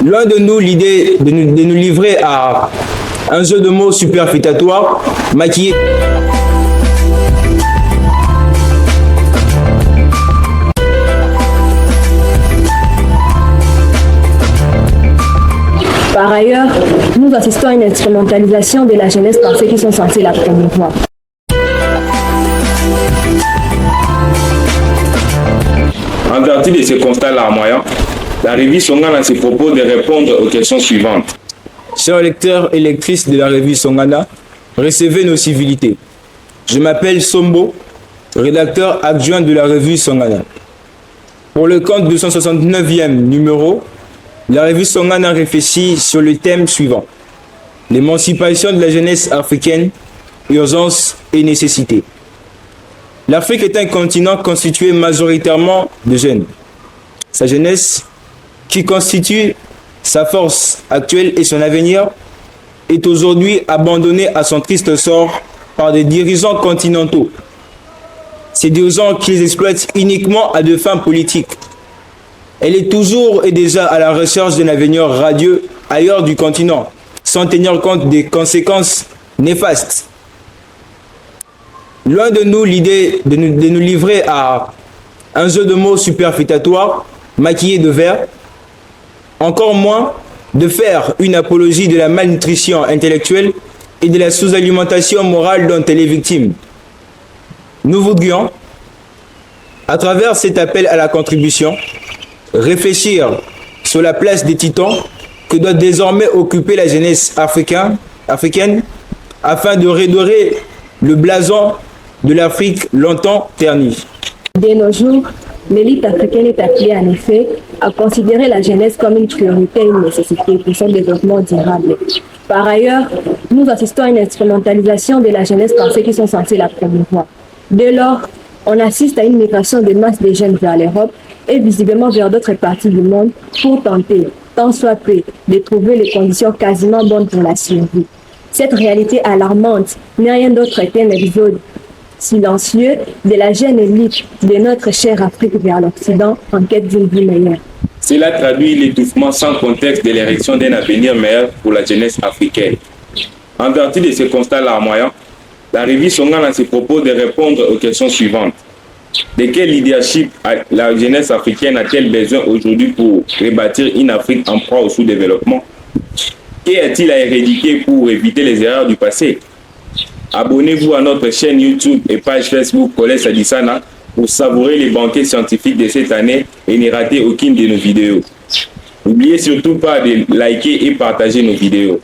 Loin de nous l'idée de nous livrer à un jeu de mots superfétatoire, maquillé. Par ailleurs, nous assistons à une instrumentalisation de la jeunesse par ceux qui sont censés la promouvoir. En vertu de ce constat larmoyant, la revue Songana se propose de répondre aux questions suivantes. Chers lecteurs et lectrices de la revue Songana, recevez nos civilités. Je m'appelle Sombo, rédacteur adjoint de la revue Songana. Pour le compte 269e numéro, la revue Songana réfléchit sur le thème suivant: l'émancipation de la jeunesse africaine, urgence et nécessité. L'Afrique est un continent constitué majoritairement de jeunes. Sa jeunesse, qui constitue sa force actuelle et son avenir, est aujourd'hui abandonnée à son triste sort par des dirigeants continentaux. Ces dirigeants qui les exploitent uniquement à des fins politiques. Elle est toujours et déjà à la recherche d'un avenir radieux ailleurs du continent, sans tenir compte des conséquences néfastes. Loin de nous l'idée de nous livrer à un jeu de mots superfétatoire, maquillé de vert, encore moins de faire une apologie de la malnutrition intellectuelle et de la sous-alimentation morale dont elle est victime. Nous voudrions, à travers cet appel à la contribution, réfléchir sur la place des titans que doit désormais occuper la jeunesse africaine afin de redorer le blason de l'Afrique longtemps ternie. De nos jours, l'élite africaine est appelée en effet à considérer la jeunesse comme une priorité et une nécessité pour son développement durable. Par ailleurs, nous assistons à une instrumentalisation de la jeunesse par ceux qui sont censés la promouvoir. Dès lors, on assiste à une migration de masse des jeunes vers l'Europe et visiblement vers d'autres parties du monde pour tenter, tant soit peu, de trouver les conditions quasiment bonnes pour la survie. Cette réalité alarmante n'est rien d'autre qu'un exode silencieux de la jeune élite de notre chère Afrique vers l'Occident en quête d'une vie meilleure. Cela traduit l'étouffement sans contexte de l'érection d'un avenir meilleur pour la jeunesse africaine. En vertu de ce constat larmoyant, la revue Songana se propose de répondre aux questions suivantes. De quel leadership la jeunesse africaine a-t-elle besoin aujourd'hui pour rebâtir une Afrique en proie au sous-développement? Qu'y-a-t-il à éradiquer pour éviter les erreurs du passé? Abonnez-vous à notre chaîne YouTube et page Facebook Collège Sadissana pour savourer les banquets scientifiques de cette année et ne rater aucune de nos vidéos. N'oubliez surtout pas de liker et partager nos vidéos.